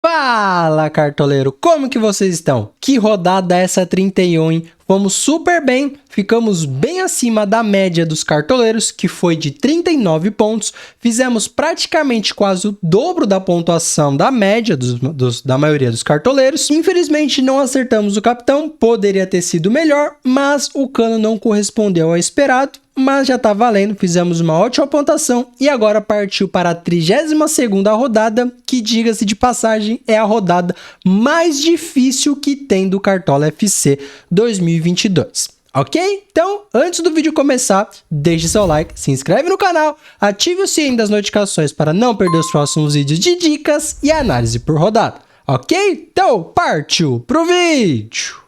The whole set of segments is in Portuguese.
Fala, cartoleiro! Como que vocês estão? Que rodada é essa 31, hein? Fomos super bem, ficamos bem acima da média dos cartoleiros, que foi de 39 pontos. Fizemos praticamente quase o dobro da pontuação da média da maioria dos cartoleiros. Infelizmente não acertamos o capitão, poderia ter sido melhor, mas o cano não correspondeu ao esperado. Mas já tá valendo, fizemos uma ótima pontuação e agora partiu para a 32ª rodada, que, diga-se de passagem, é a rodada mais difícil que tem do Cartola FC 2022. Ok? Então, antes do vídeo começar, deixe seu like, se inscreve no canal, ative o sininho das notificações para não perder os próximos vídeos de dicas e análise por rodada. Ok? Então, partiu pro vídeo!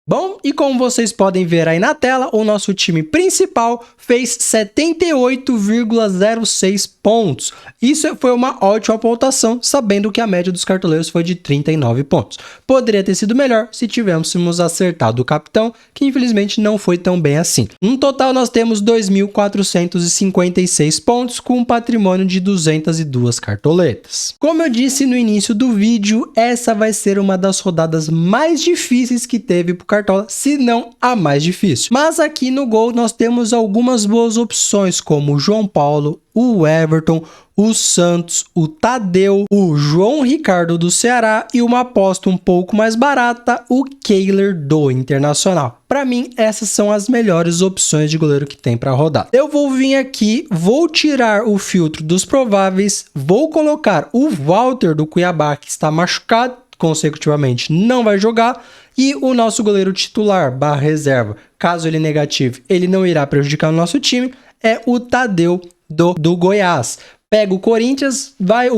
Bom, e como vocês podem ver aí na tela, o nosso time principal fez 78,06 pontos. Isso foi uma ótima pontuação, sabendo que a média dos cartoleiros foi de 39 pontos. Poderia ter sido melhor se tivéssemos acertado o capitão, que infelizmente não foi tão bem assim. No total, nós temos 2.456 pontos, com um patrimônio de 202 cartoletas. Como eu disse no início do vídeo, essa vai ser uma das rodadas mais difíceis que teve pro Cartola, se não a mais difícil. Mas aqui no gol nós temos algumas boas opções, como o João Paulo, o Everton, o Santos, o Tadeu, o João Ricardo do Ceará e uma aposta um pouco mais barata, o Kehler do Internacional. Para mim, essas são as melhores opções de goleiro que tem para rodar. Eu vou vir aqui, vou tirar o filtro dos prováveis, vou colocar o Walter do Cuiabá, que está machucado, consecutivamente não vai jogar, e o nosso goleiro titular / reserva, caso ele negative, ele não irá prejudicar o nosso time, é o Tadeu do Goiás. Pega o Corinthians vai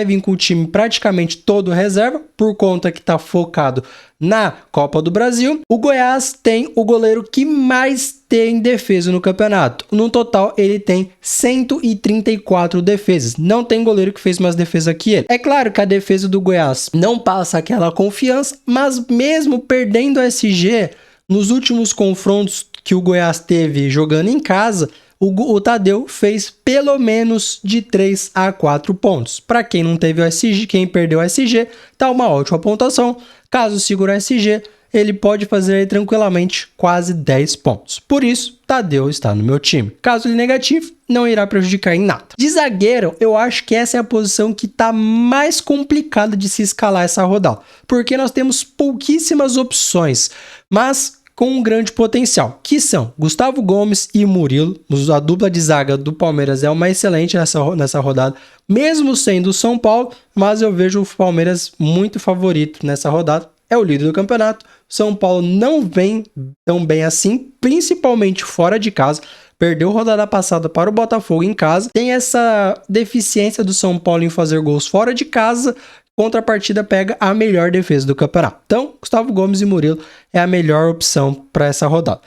vir com o time praticamente todo reserva, por conta que está focado na Copa do Brasil. O Goiás tem o goleiro que mais tem defesa no campeonato. No total, ele tem 134 defesas. Não tem goleiro que fez mais defesa que ele. É claro que a defesa do Goiás não passa aquela confiança, mas mesmo perdendo a SG, nos últimos confrontos que o Goiás teve jogando em casa, o Tadeu fez pelo menos de 3 a 4 pontos. Para quem não teve o SG, quem perdeu o SG, tá uma ótima pontuação. Caso segure o SG, ele pode fazer aí tranquilamente quase 10 pontos. Por isso, Tadeu está no meu time. Caso ele negativo, não irá prejudicar em nada. De zagueiro, eu acho que essa é a posição que tá mais complicada de se escalar essa rodada, porque nós temos pouquíssimas opções, mas com um grande potencial, que são Gustavo Gomes e Murilo. A dupla de zaga do Palmeiras é uma excelente nessa rodada, mesmo sendo o São Paulo, mas eu vejo o Palmeiras muito favorito nessa rodada, é o líder do campeonato. São Paulo não vem tão bem assim, principalmente fora de casa, perdeu a rodada passada para o Botafogo em casa, tem essa deficiência do São Paulo em fazer gols fora de casa. Contrapartida pega a melhor defesa do campeonato. Então, Gustavo Gomes e Murilo é a melhor opção para essa rodada.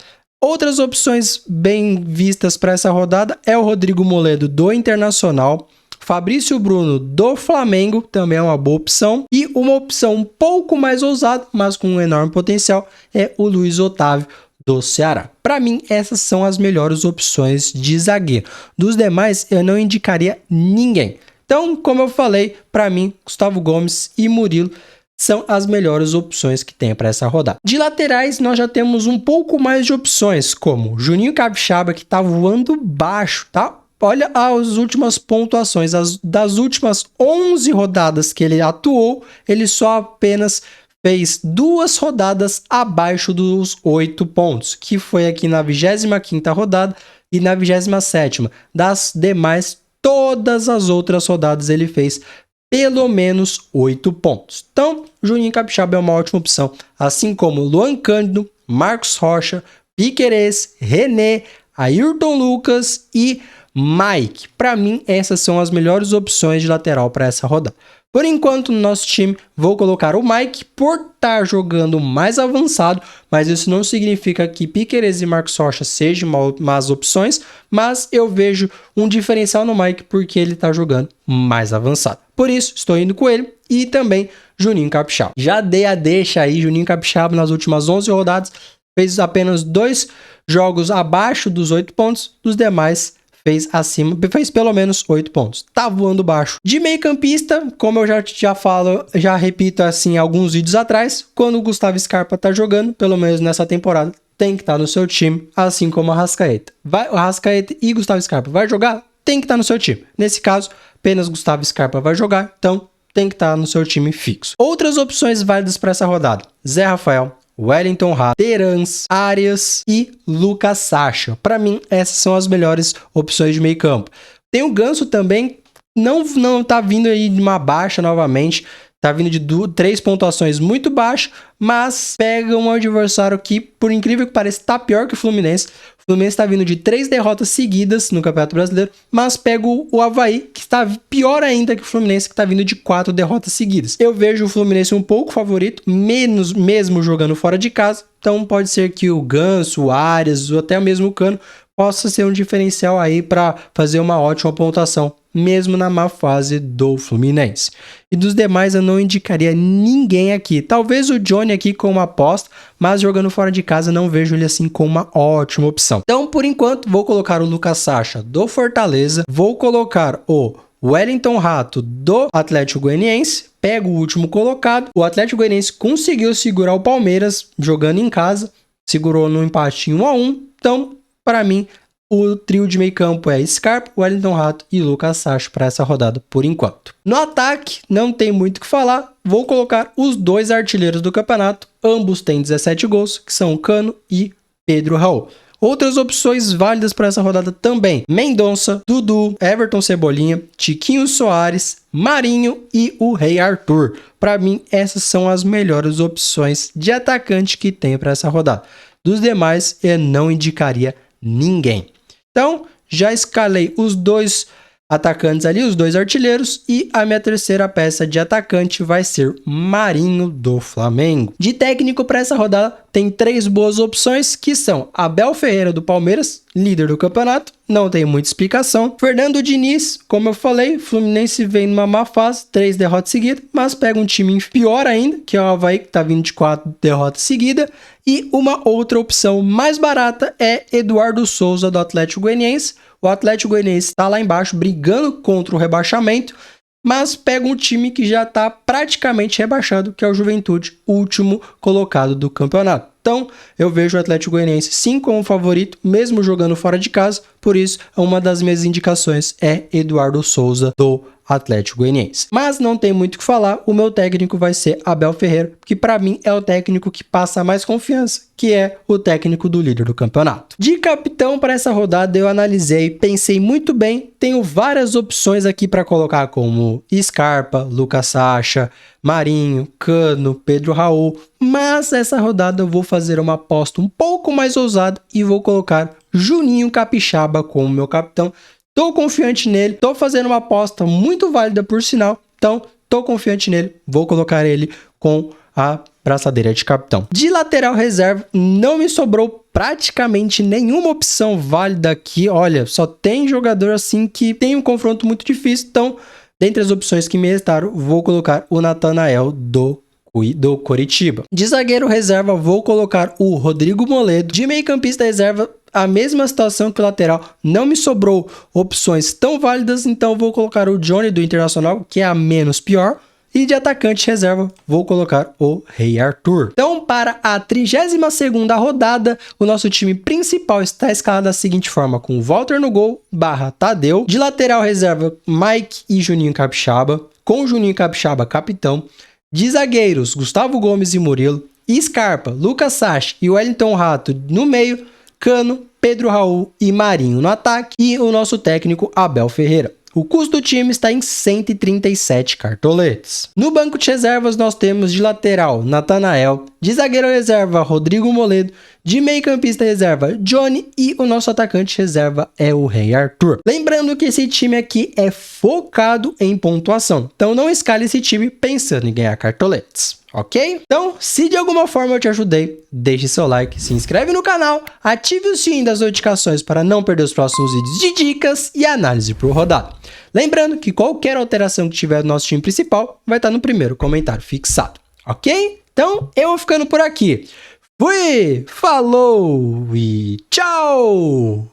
Outras opções bem vistas para essa rodada é o Rodrigo Moledo do Internacional, Fabrício Bruno do Flamengo, também é uma boa opção, e uma opção um pouco mais ousada, mas com um enorme potencial, é o Luiz Otávio do Ceará. Para mim, essas são as melhores opções de zagueiro. Dos demais, eu não indicaria ninguém. Então, como eu falei, para mim, Gustavo Gomes e Murilo são as melhores opções que tem para essa rodada. De laterais, nós já temos um pouco mais de opções, como Juninho Capixaba, que tá voando baixo, tá? Olha as últimas pontuações, das últimas 11 rodadas que ele atuou, ele só apenas fez 2 rodadas abaixo dos 8 pontos, que foi aqui na 25ª rodada e na 27ª. Das demais, todas as outras rodadas ele fez pelo menos 8 pontos. Então, Juninho Capixaba é uma ótima opção, assim como Luan Cândido, Marcos Rocha, Piquerez, René, Ayrton Lucas e Mike. Para mim, essas são as melhores opções de lateral para essa rodada. Por enquanto, no nosso time, vou colocar o Mike por estar jogando mais avançado, mas isso não significa que Piquerez e Marcos Rocha sejam más opções, mas eu vejo um diferencial no Mike porque ele está jogando mais avançado. Por isso, estou indo com ele e também Juninho Capixaba. Já dei a deixa aí, Juninho Capixaba nas últimas 11 rodadas, fez apenas 2 jogos abaixo dos 8 pontos, dos demais fez pelo menos 8 pontos. Tá voando baixo. De meio campista, como eu já falo, já repito assim alguns vídeos atrás, quando o Gustavo Scarpa tá jogando, pelo menos nessa temporada, tem que estar no seu time, assim como o Arrascaeta. O Arrascaeta e Gustavo Scarpa vai jogar? Tem que estar no seu time. Nesse caso, apenas Gustavo Scarpa vai jogar, então tem que estar no seu time fixo. Outras opções válidas para essa rodada: Zé Rafael, Wellington Rato, Terans, Arias e Lucas Sacha. Para mim, essas são as melhores opções de meio campo. Tem o Ganso também, não tá vindo aí de uma baixa novamente, tá vindo de 3 pontuações muito baixo, mas pega um adversário que, por incrível que pareça, tá pior que o Fluminense. O Fluminense tá vindo de 3 derrotas seguidas no Campeonato Brasileiro, mas pega o Avaí, que está pior ainda que o Fluminense, que tá vindo de 4 derrotas seguidas. Eu vejo o Fluminense um pouco favorito, mesmo jogando fora de casa, então pode ser que o Ganso, o Arias ou até mesmo o Cano possa ser um diferencial aí para fazer uma ótima pontuação, mesmo na má fase do Fluminense. E dos demais eu não indicaria ninguém aqui. Talvez o Johnny aqui com uma aposta, mas jogando fora de casa não vejo ele assim como uma ótima opção. Então, por enquanto, vou colocar o Lucas Sacha do Fortaleza, vou colocar o Wellington Rato do Atlético Goianiense, pego o último colocado. O Atlético Goianiense conseguiu segurar o Palmeiras jogando em casa, segurou no empate em 1-1, então, para mim, o trio de meio campo é Scarpa, Wellington Rato e Lucas Sacha para essa rodada por enquanto. No ataque, não tem muito o que falar, vou colocar os 2 artilheiros do campeonato, ambos têm 17 gols, que são Cano e Pedro Raul. Outras opções válidas para essa rodada também: Mendonça, Dudu, Everton Cebolinha, Tiquinho Soares, Marinho e o Rei Arthur. Para mim, essas são as melhores opções de atacante que tem para essa rodada. Dos demais, eu não indicaria ninguém. Então, já escalei os 2 atacantes ali, os 2 artilheiros, e a minha terceira peça de atacante vai ser Marinho do Flamengo. De técnico para essa rodada, tem 3 boas opções, que são Abel Ferreira do Palmeiras, líder do campeonato, não tem muita explicação. Fernando Diniz, como eu falei, Fluminense vem numa má fase, 3 derrotas seguidas, mas pega um time pior ainda, que é o Avaí, que tá vindo de 4 derrotas seguidas. E uma outra opção mais barata é Eduardo Souza do Atlético Goianiense. O Atlético Goianiense está lá embaixo brigando contra o rebaixamento, mas pega um time que já está praticamente rebaixado, que é o Juventude, último colocado do campeonato. Então, eu vejo o Atlético Goianiense sim como favorito, mesmo jogando fora de casa, por isso, uma das minhas indicações é Eduardo Souza do Atlético Goianiense. Mas não tem muito o que falar, o meu técnico vai ser Abel Ferreira, que para mim é o técnico que passa mais confiança, que é o técnico do líder do campeonato. De capitão para essa rodada eu analisei, pensei muito bem, tenho várias opções aqui para colocar como Scarpa, Lucas Sacha, Marinho, Cano, Pedro Raul, mas essa rodada eu vou fazer uma aposta um pouco mais ousada e vou colocar Juninho Capixaba como meu capitão. Tô confiante nele, tô fazendo uma aposta muito válida por sinal, então tô confiante nele, vou colocar ele com a braçadeira de capitão. De lateral reserva, não me sobrou praticamente nenhuma opção válida aqui, olha, só tem jogador assim que tem um confronto muito difícil, então, dentre as opções que me restaram, vou colocar o Natanael do Coritiba. De zagueiro reserva, vou colocar o Rodrigo Moledo. De meio campista reserva, a mesma situação que o lateral, não me sobrou opções tão válidas, então vou colocar o Johnny do Internacional, que é a menos pior. E de atacante reserva, vou colocar o Rei Arthur. Então, para a 32ª rodada, o nosso time principal está escalado da seguinte forma, com Walter no gol, Tadeu. De lateral reserva, Mike e Juninho Capixaba, com Juninho Capixaba capitão. De zagueiros, Gustavo Gomes e Murilo, Scarpa, Lucas Sacha e Wellington Rato no meio, Cano, Pedro Raul e Marinho no ataque e o nosso técnico Abel Ferreira. O custo do time está em 137 cartoletas. No banco de reservas nós temos de lateral Natanael, de zagueiro reserva Rodrigo Moledo, de meio campista reserva Johnny e o nosso atacante reserva é o Rei Arthur. Lembrando que esse time aqui é focado em pontuação, então não escale esse time pensando em ganhar cartoletas. Ok? Então, se de alguma forma eu te ajudei, deixe seu like, se inscreve no canal, ative o sininho das notificações para não perder os próximos vídeos de dicas e análise por rodada. Lembrando que qualquer alteração que tiver no nosso time principal vai estar no primeiro comentário fixado. Ok? Então, eu vou ficando por aqui. Fui! Falou e tchau!